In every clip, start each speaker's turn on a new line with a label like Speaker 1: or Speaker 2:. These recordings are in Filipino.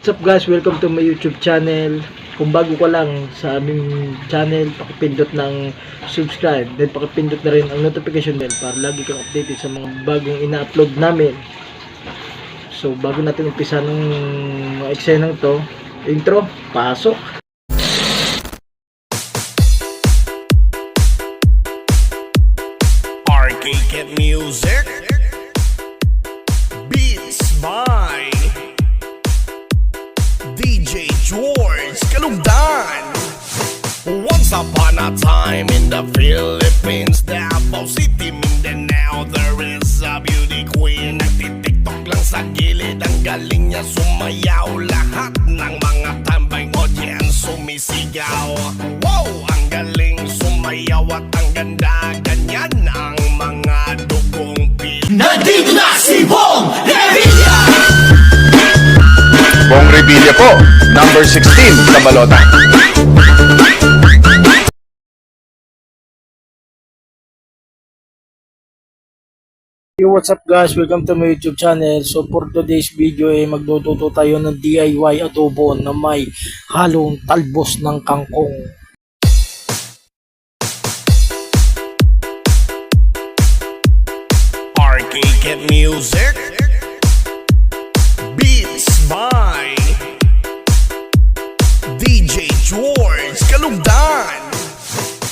Speaker 1: What's up guys? Welcome to my YouTube channel. Kung bago ka lang sa aming channel, pakipindot ng subscribe. Then pakipindot na rin ang notification bell para lagi kang updated sa mga bagong ina-upload namin. So bago natin umpisa ng mga eksenang to, intro, pasok!
Speaker 2: Arcade Music Beats by DJ George Kalugdan. Once upon a time in the Philippines, Davao City, Mindanao, there is a beauty queen. Nagtitiktok lang sa gilid, ang galing niya sumayaw. Lahat ng mga tambay audience sumisigaw. Wow, ang galing sumayaw at ang ganda. Ganyan ang mga dugong Pilipinas.
Speaker 3: Nandito na si Bong Revilla!
Speaker 4: Bong Revilla po, number 16 sa balota.
Speaker 1: Yo, what's up guys? Welcome to my YouTube channel. So for today's video magluluto tayo ng DIY adobo na may halong talbos ng kangkong.
Speaker 2: Arcade Music Beats by DJ George Kalugdan.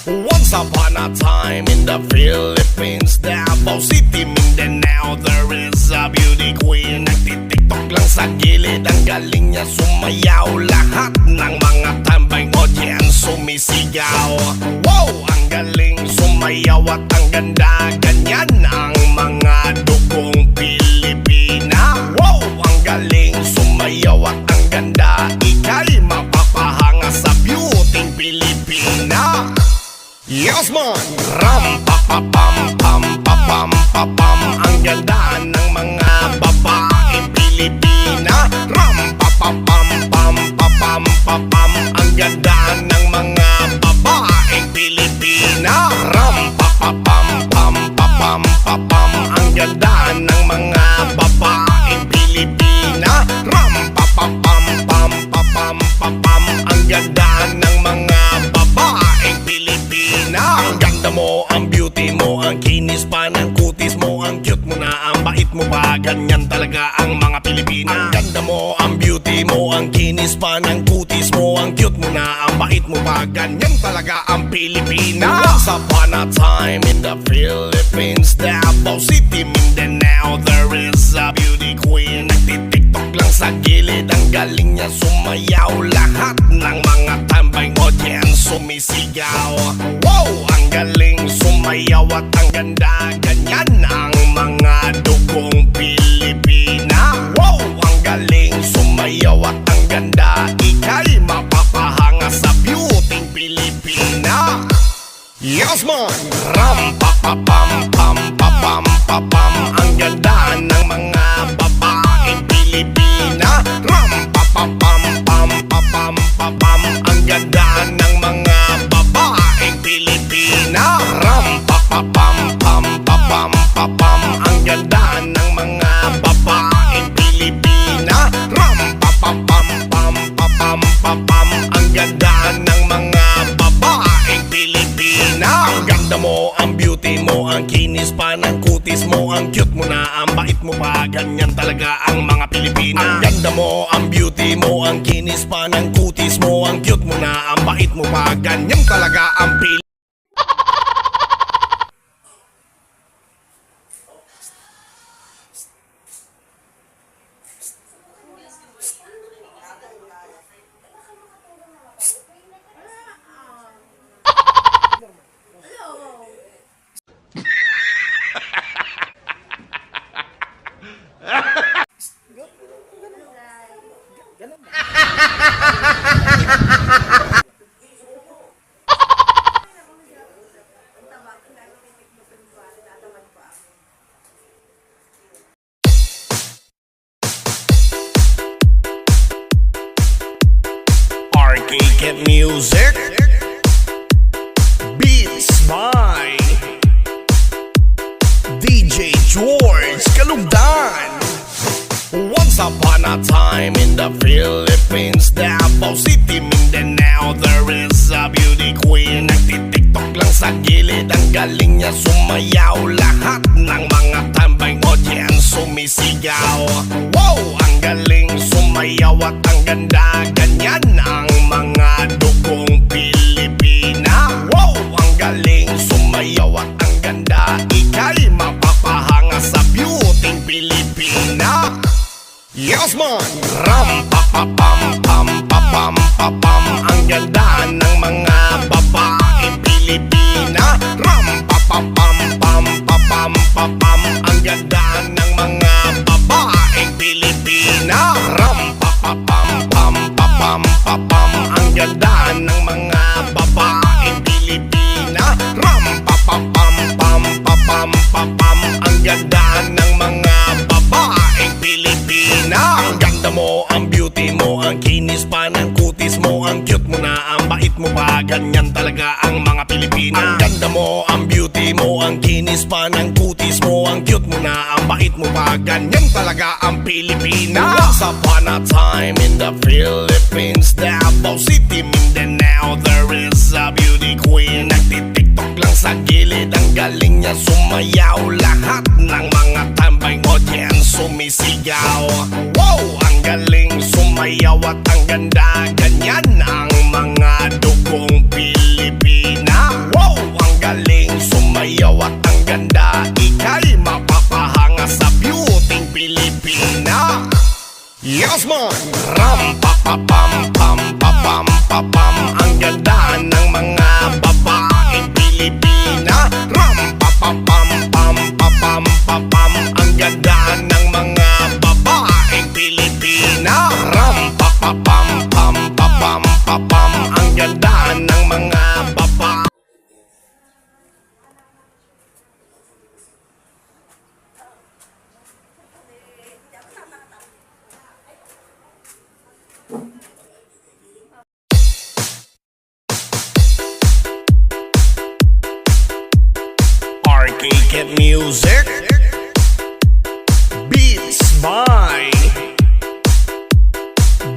Speaker 2: Once upon a time in the Philippines, Davao City, Mindanao, there is a beauty queen. Nagtitiktok lang sa gilid, ang galing niya sumayaw. Lahat ng mga tambay audience sumisigaw. Wow, ang galing sumayaw at ang ganda. Ganyan ang mga dugong Pilipina. Wow, ang galing sumayaw at ang ganda. Ika'y mapapahanga sa beauty Pilipina. Yes man! Ram pa pa pam pam pa pam pa pam. Ang ganda ng mga babaeng Pilipina. Ram pa pa pam pam pa pam pa pam. Ang ganda ng mga babaeng Pilipina. Ram pa pa pam pam pa pam pa pam. Ang ganda ng mga babaeng Pilipina. Ram pa pa pam pam pa pam pa pam. Ang ganda ng mga babaeng Pilipina. Ang ganda mo, ang beauty mo, ang kinis pa ng kutis mo, ang cute mo na, ang bait mo pa. Ganyan talaga ang mga Pilipina. Ang ganda mo, ang beauty mo, ang kinis pa ng kutis mo, ang cute mo na, ang bait mo pa. Ganyan talaga ang Pilipina. Once upon a time in the Philippines, Davao City, Mindanao, there is a beauty queen. Nagtitiktok lang sa gilid, ang galing niya sumayaw. Lahat ng mga tambay audience sumisigaw. Wow, ang galing sumayaw at ang ganda. Ganyan ang mga dugong Pilipina. Wow, ang galing sumayaw at ang ganda. Ika'y mapapahanga sa beauty Pilipina. Yes man! Ram pa pa pam pam pa pam pa pam. Ang ganda ng mga babaeng Pilipina. Ram pa pa pam pam pa pam pa pam. Ang ganda ng mga babaeng Pilipina. Ram pa pa pam pam pa pam pa pam. Ang ganda ng mga babaeng Pilipina. Ram pa pa pam pam pa pam pa pam. Ang ganda ng mga babaeng Pilipina. Ang ganda mo, ang beauty mo, ang kinis pa ng kutis mo, ang cute mo na, ang bait mo pa. Ganyan talaga ang mga Pilipina. Ang ganda mo, ang beauty mo, ang kinis pa ng kutis mo, ang cute mo na, ang bait mo pa. Ganyan talaga ang Pilipina. Arcade Music Beats by DJ George Kalugdan. Once upon a time in the the Philippines, Davao City, Mindanao. There is a beauty queen, nagtitiktok lang sa gilid. Ang galing niya sumayaw, lahat ng mga tambay audience sumisigaw. Wow, ang galing sumayaw at ang ganda, ganyan ang mga dugong Pilipina. Wow, ang galing sumayaw at ang ganda, ika'y mapapahanga sa beauty Pilipina. Yes man! Ram pa pa pam pam pa pam pa pam. Ang ganda ng mga babaeng Pilipina. Ram pa pa pam pam pa pam pa pam. Ang ganda ng mga babaeng Pilipina. Ram pa pa pam pam pa pam pa pam. Ang ganda ng mga babaeng Pilipina. Ram pa pa pam pam pa pam pa pam. Ang ganda ng mga babaeng Pilipina. Ang ganda mo, ang beauty mo, ang kinis pa ng kutis mo, ang cute mo na, ang bait mo pa, ganyan talaga ang mga Pilipina. Ang ganda mo, ang beauty mo, ang kinis pa ng kutis mo, ang cute mo na, ang bait mo pa, ganyan talaga ang Pilipina. Once upon a time in the Philippines, Davao City, Mindanao. There is a beauty queen, nagtitiktok lang sa gilid. Ang galing niya sumayaw, lahat ng mga tambay audience sumisigaw. Wow, ang galing sumayaw at ang ganda, ganyan ang mga dugong Pilipina. Wow, ang galing sumayaw at ang ganda, ika'y mapapahanga sa beauty Pilipina. Yes man! Ram pa pa pam pam pa pam pa pam. Ang ganda ng mga babaeng Pilipina. Ram pa pa pam pam pa pam pa pam. Ang ganda ng mga babaeng Pilipina. Ram pa pa pam pam pa pam pa pam. Ang ganda ng mga babaeng Arcade music, beats by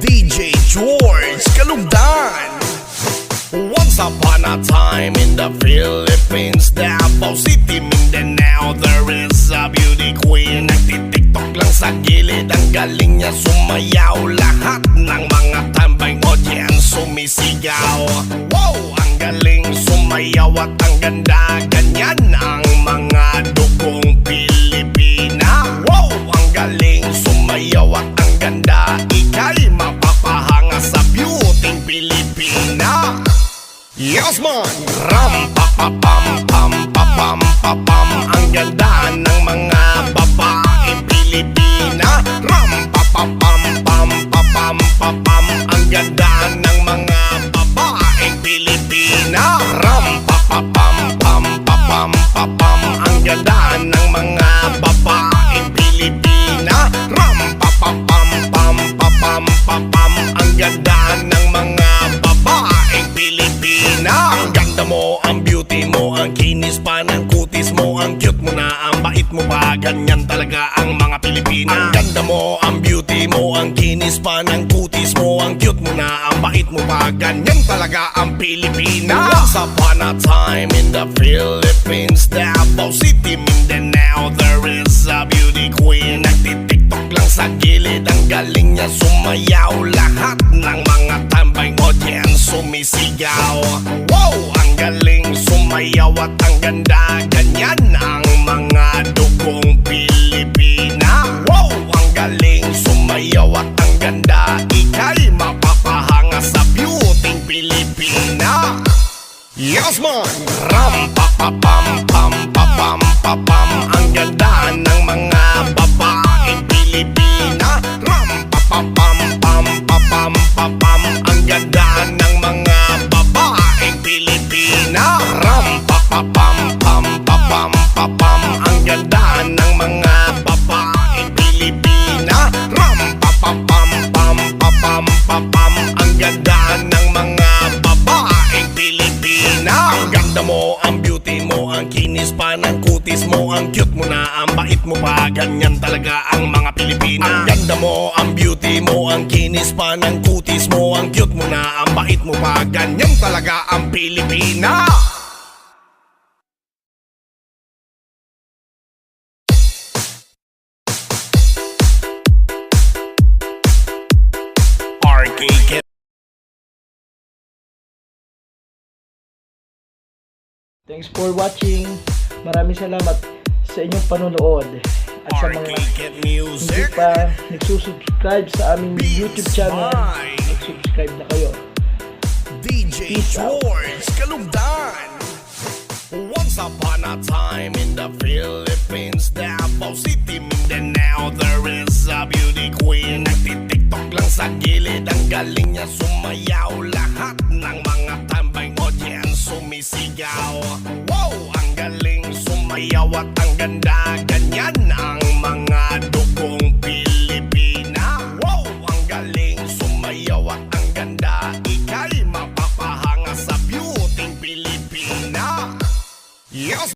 Speaker 2: DJ George Kalugdan. Once upon a time in the Philippines, Davao City, Mindanao. There is a beauty queen, nagtitiktok lang sa gilid. Ang galing niya sumayaw, lahat ng mga tambay audience sumisigaw. Wow, ang galing sumayaw at ang ganda, ganyan ang mga dugong Pilipina. Wow, ang galing sumayaw at ang ganda, ika'y mapapahanga sa beauty Pilipina. Yes man! Ram pa pa pam pam pa pam pa pam. Ang ganda ng mga babaeng Pilipina. Ram pa pa pam pam pa pam pa pam. Ang ganda ng mga babaeng Pilipina. Ram pa pa pam pam pa pam pa pam. Ang ganda ng mga babaeng Pilipina. Ram pa pa pam pam pa pam pa pam. Ang ganda ng mga babaeng Pilipina. Ang ganda mo, ang beauty mo, ang kinis pa ng kutis mo, ang cute mo na, ang bait mo pa, ganyan talaga ang mga Pilipina. Ang ganda mo, ang beauty mo, ang kinis pa ng kutis mo, ang cute mo na, ang bait mo pa, ganyan talaga ang Pilipina. Once upon a time in the Philippines, Davao City, Mindanao. There is a beauty queen, nagtitiktok lang sa gilid. Ang galing niya sumayaw, lahat ng mga tambay audience sumisigaw. Wow, ang galing sumayaw at ang ganda, ganyan ang mga dugong Pilipina. Wow, ang galing sumayaw at ang ganda, ika'y mapapahanga sa beauty Pilipina. Yes man! Ram pa pa pam pam pa pam pa pam. Ang ganda ng mga babaeng Pilipina. Ram pa pa pam pam pa pam pa pam. Ang ganda ng mga babaeng Pilipina. Ram pa pa pam pam pa pam pa pam. Ang ganda ng mga babaeng Pilipina. Ram pa pa pam pam pa pam pa pam. Ang ganda ng mga babaeng Pilipina. Ang ganda mo, ang beauty mo, ang kinis pa ng kutis mo, ang cute mo na, ang bait mo pa, ganyan talaga ang mga Pilipina. Ang ganda mo, ang beauty ngiti mo, ang kinis pa ng kutis mo, ang cute mo na, ang bait mo pa, ganyan talaga ang Pilipina. RK
Speaker 1: Thanks for watching. Maraming salamat sa inyong panonood. At sa mga hindi
Speaker 2: Music.
Speaker 1: pa nagsusubscribe sa aming YouTube channel,
Speaker 2: fine.
Speaker 1: mag-subscribe na kayo.
Speaker 2: DJ
Speaker 1: Peace out.
Speaker 2: George Kalugdan. Once upon a time in the Philippines, Davao City, Mindanao, there is a beauty queen. Nagtitiktok lang sa gilid, ang galing niya sumayaw. Lahat ng mga tambay audience sumisigaw. Wow, ang galing sumayaw at ang ganda. Ganyan ang mga dugong Pilipina. Wow, ang galing sumayaw at ang ganda. Ika'y mapapahanga sa beauty Pilipina. Yes.